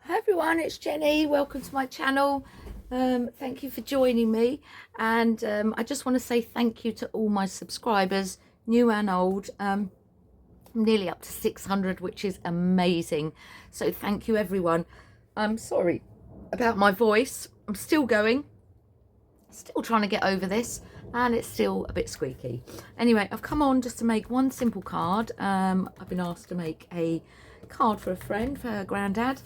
Hi everyone, it's Jenny. Welcome to my channel. Thank you for joining me, and I just want to say thank you to all my subscribers, new and old. I'm nearly up to 600, which is amazing. So thank you everyone. I'm sorry about my voice. I'm still going, still trying to get over this, and it's still a bit squeaky. Anyway, I've come on just to make one simple card. I've been asked to make a card for a friend, for her granddad,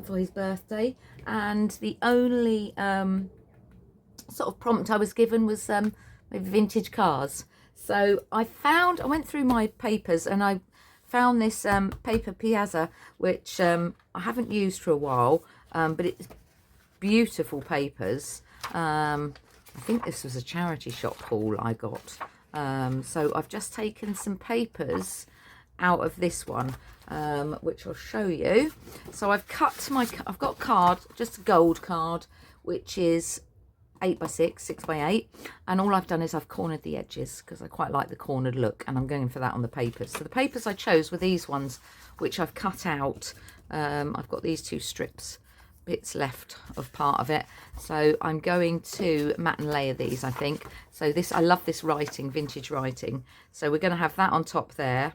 for his birthday, and the only sort of prompt I was given was maybe vintage cars. So I went through my papers and I found this paper Piazza, which I haven't used for a while, but it's beautiful papers. I think this was a charity shop haul I got. So I've just taken some papers out of this one, which I'll show you. So I've got a card, just a gold card, which is 8x6, 6x8, and all I've done is I've cornered the edges because I quite like the cornered look, and I'm going for that on the papers. So the papers I chose were these ones, which I've cut out. I've got these two bits left of part of it, so I'm going to matte and layer these, I think. So this, I love this writing, vintage writing, so we're going to have that on top there.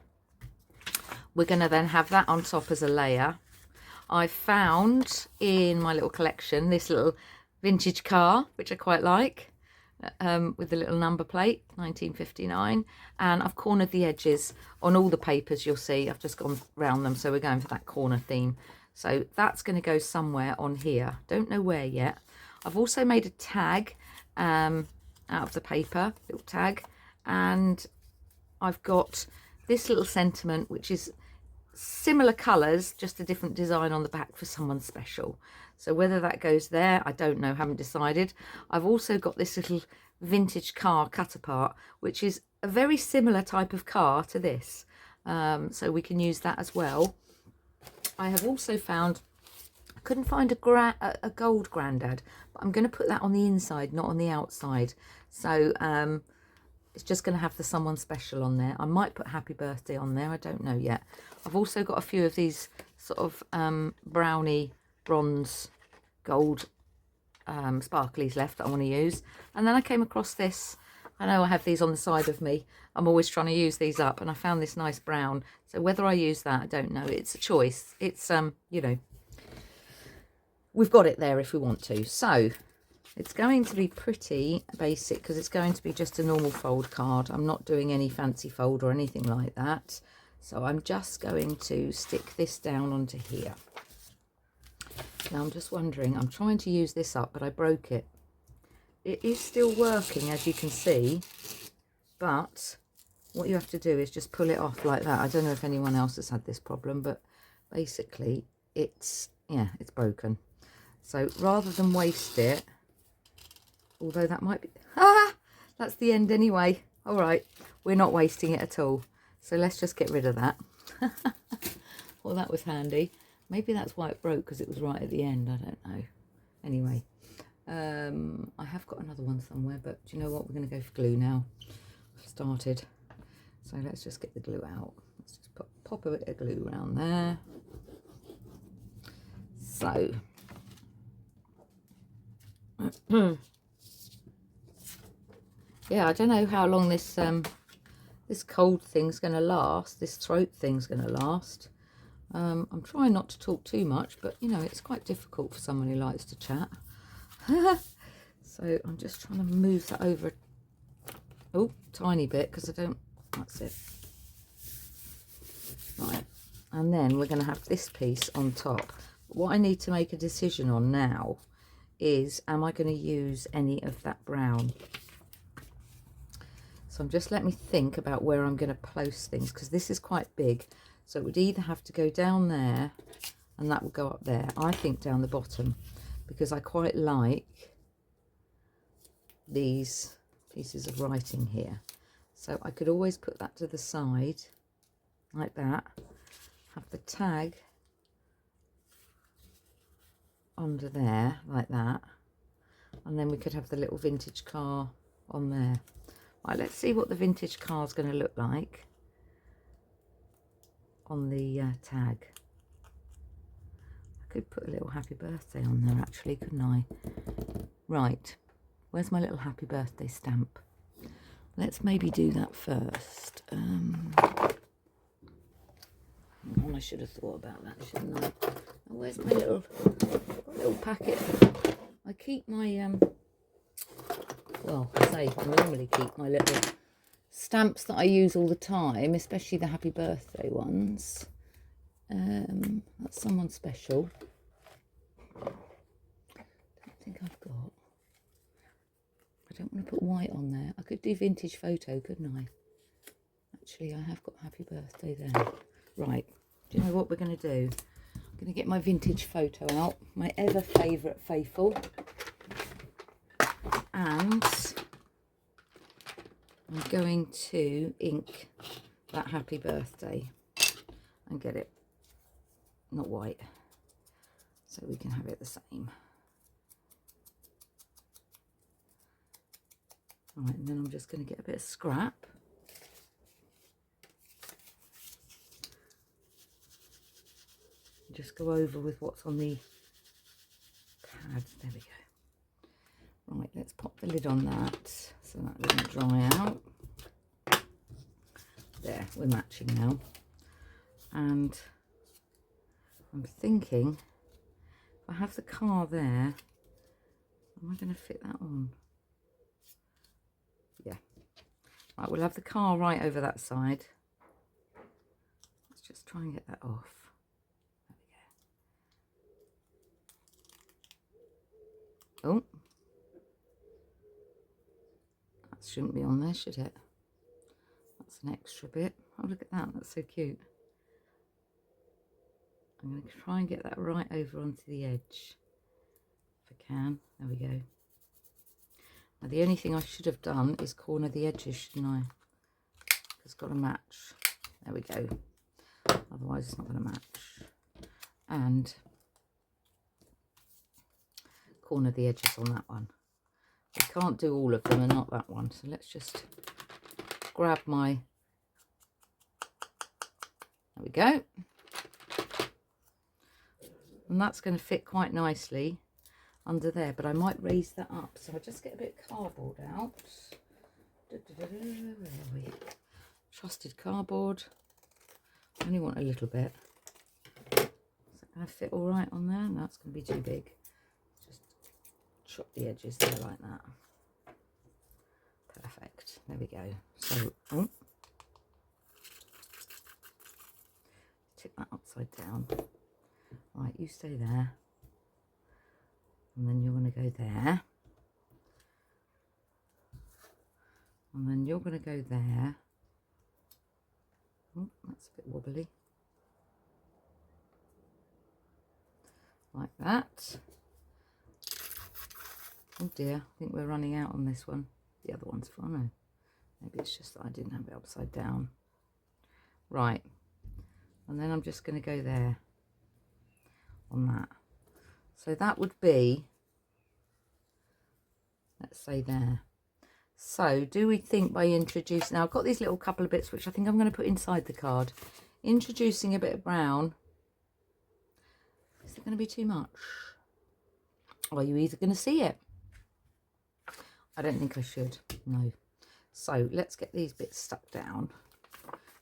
We're going to then have that on top as a layer. I found in my little collection this little vintage car, which I quite like, with the little number plate, 1959, and I've cornered the edges on all the papers. You'll see I've just gone round them, so we're going for that corner theme. So that's going to go somewhere on here, don't know where yet. I've also made a tag out of the paper, little tag, and I've got this little sentiment, which is similar colours, just a different design on the back for someone special. So whether that goes there, I don't know, haven't decided. I've also got this little vintage car cut apart, which is a very similar type of car to this, so we can use that as well. I have also found, I couldn't find a gold granddad, but I'm going to put that on the inside, not on the outside. So it's just going to have the someone special on there. I might put happy birthday on there, I don't know yet. I've also got a few of these sort of brownie, bronze, gold sparklies left that I want to use. And then I came across this. I know I have these on the side of me. I'm always trying to use these up, and I found this nice brown. So whether I use that, I don't know. It's a choice. It's, you know, we've got it there if we want to. So it's going to be pretty basic because it's going to be just a normal fold card. I'm not doing any fancy fold or anything like that. So I'm just going to stick this down onto here. Now I'm just wondering, I'm trying to use this up, but I broke it. It is still working, as you can see, but what you have to do is just pull it off like that. I don't know if anyone else has had this problem, but basically it's broken. So rather than waste it, although that might be, that's the end anyway. All right, we're not wasting it at all. So let's just get rid of that. Well, that was handy. Maybe that's why it broke, because it was right at the end. I don't know. Anyway, I have got another one somewhere, but do you know what? We're going to go for glue now. I've started. So let's just get the glue out. Let's just pop a bit of glue around there. So, yeah, I don't know how long this this cold thing's going to last. This throat thing's going to last. I'm trying not to talk too much, but you know, it's quite difficult for someone who likes to chat. So I'm just trying to move that over a tiny bit, because I don't, that's it. Right, and then we're going to have this piece on top. But what I need to make a decision on now is, am I going to use any of that brown? So just let me think about where I'm going to place things, because this is quite big. So it would either have to go down there, and that would go up there. I think down the bottom, because I quite like these pieces of writing here. So I could always put that to the side, like that. Have the tag under there, like that. And then we could have the little vintage car on there. Right, let's see what the vintage car is going to look like on the tag. I could put a little happy birthday on there actually, couldn't I? Right, where's my little happy birthday stamp? Let's maybe do that first. I should have thought about that, shouldn't I? Oh, where's my little packet? I keep my, well, I normally keep my little stamps that I use all the time, especially the happy birthday ones. That's someone special. Don't think I've got. I don't want to put white on there. I could do vintage photo, couldn't I? Actually, I have got happy birthday there. Right, do you know what we're going to do? I'm going to get my vintage photo out, my ever favourite Faithful. And I'm going to ink that happy birthday and get it not white, so we can have it the same. Right, and then I'm just going to get a bit of scrap. Just go over with what's on the pad. There we go. Right, let's pop the lid on that so that doesn't dry out. There, we're matching now. And I'm thinking, if I have the car there, am I going to fit that on? Yeah. Right, we'll have the car right over that side. Let's just try and get that off. There we go. Oh. That shouldn't be on there, should it? That's an extra bit. Oh, look at that. That's so cute. I'm going to try and get that right over onto the edge. If I can. There we go. Now, the only thing I should have done is corner the edges, shouldn't I? It's got to match. There we go. Otherwise, it's not going to match. And corner the edges on that one. We can't do all of them and not that one. So let's just grab my... There we go. And that's going to fit quite nicely under there, but I might raise that up. So I'll just get a bit of cardboard out. Where are we? Trusted cardboard. I only want a little bit. Is that going to fit all right on there? No, it's going to be too big. Just chop the edges there like that. Perfect. There we go. So, oh, tip that upside down. Right, you stay there. And then you're going to go there. And then you're going to go there. Oh, that's a bit wobbly. Like that. Oh dear, I think we're running out on this one. The other one's fine. No, maybe it's just that I didn't have it upside down. Right. And then I'm just going to go there on that. So that would be, let's say there. So do we think by introducing, now I've got these little couple of bits which I think I'm going to put inside the card. Introducing a bit of brown, is it going to be too much? Or are you either going to see it? I don't think I should, no. So let's get these bits stuck down.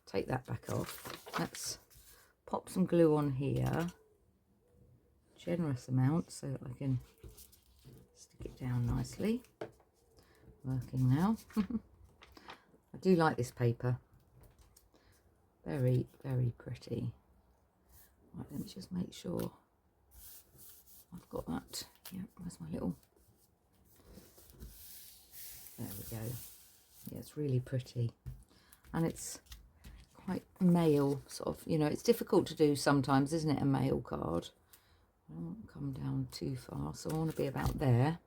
Take that back off. Let's pop some glue on here. Generous amount so that I can stick it down nicely. Working now. I do like this paper. Very, very pretty. Right, let me just make sure I've got that. Yeah, where's my little... There we go. Yeah, it's really pretty. And it's quite male, sort of, you know, it's difficult to do sometimes, isn't it, a mail card? I don't want to come down too far, so I want to be about there,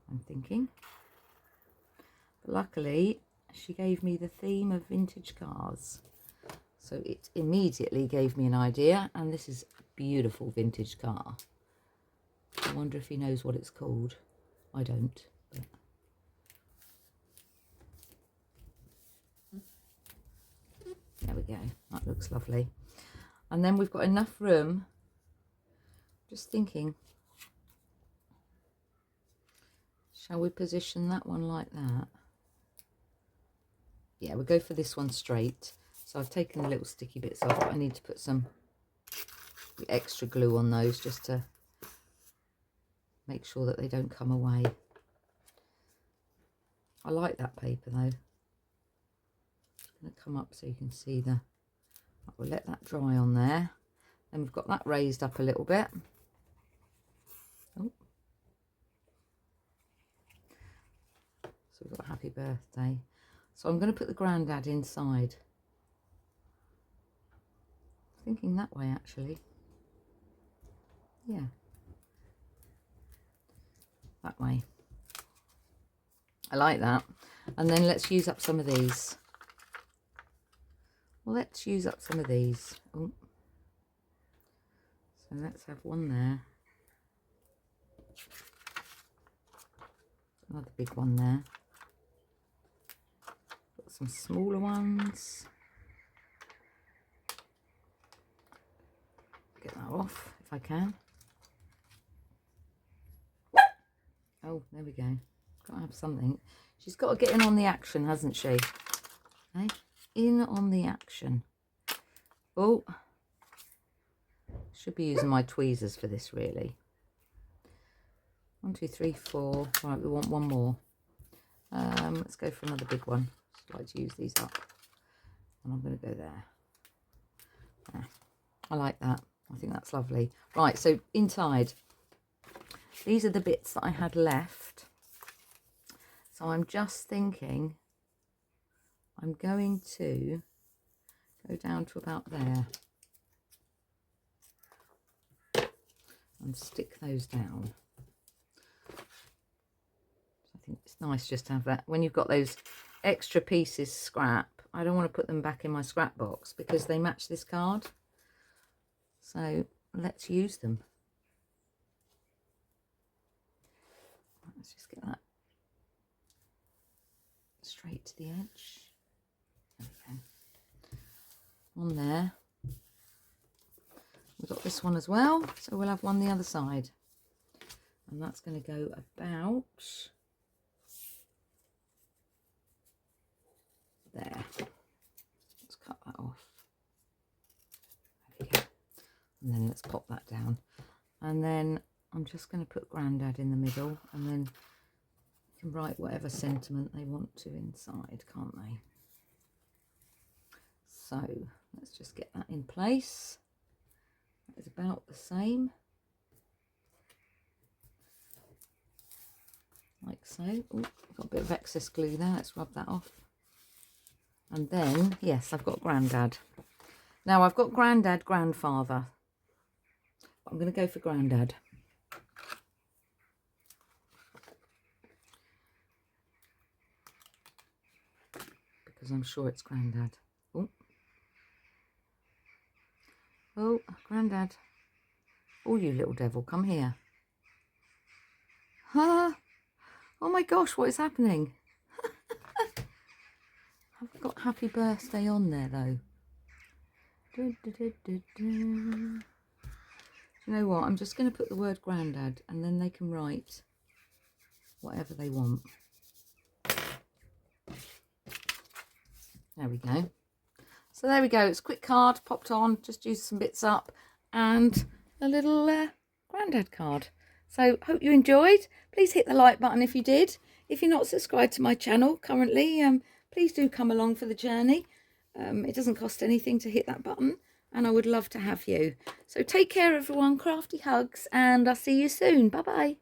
I'm thinking. But luckily, she gave me the theme of vintage cars. So it immediately gave me an idea, and this is a beautiful vintage car. I wonder if he knows what it's called. I don't, but... There we go. That looks lovely. And then we've got enough room Just thinking, shall we position that one like that? Yeah, we'll go for this one straight. So I've taken the little sticky bits off. I need to put some extra glue on those just to make sure that they don't come away. I like that paper though. It's going to come up so you can see the... We'll let that dry on there. Then we've got that raised up a little bit. Oh. So we've got happy birthday. So I'm going to put the Grandad inside. Thinking that way actually. Yeah. That way. I like that. And then let's use up some of these. Well, let's use up some of these. Oh. So let's have one there. Another big one there. Got some smaller ones. Get that off if I can. Oh, there we go. Got to have something. She's got to get in on the action, hasn't she? Okay. In on the action. Oh. Should be using my tweezers for this, really. 1, 2, 3, 4. Right, we want one more. Let's go for another big one. Just like to use these up. And I'm going to go there. Yeah, I like that. I think that's lovely. Right, so inside. These are the bits that I had left. So I'm just thinking I'm going to go down to about there and stick those down. I think it's nice just to have that. When you've got those extra pieces scrap, I don't want to put them back in my scrap box because they match this card. So let's use them. Let's just get that straight to the edge. There we go. On there. We've got this one as well, so we'll have one the other side. And that's going to go about there. Let's cut that off. There we go. And then let's pop that down. And then I'm just going to put Grandad in the middle, and then you can write whatever sentiment they want to inside, can't they? So let's just get that in place. That is about the same. Like so. Oh, got a bit of excess glue there. Let's rub that off. And then, yes, I've got Grandad. Now I've got Grandad, Grandfather. But I'm going to go for Grandad. Because I'm sure it's Grandad. Oh. Oh, Grandad. Oh, you little devil, come here. Huh? Oh my gosh, what is happening? I've got happy birthday on there though. Do you know what? I'm just going to put the word Grandad and then they can write whatever they want. There we go. So there we go. It's a quick card, popped on, just used some bits up and a little Grandad card. So hope you enjoyed. Please hit the like button if you did. If you're not subscribed to my channel currently, please do come along for the journey. It doesn't cost anything to hit that button and I would love to have you. So take care everyone, crafty hugs, and I'll see you soon. Bye bye.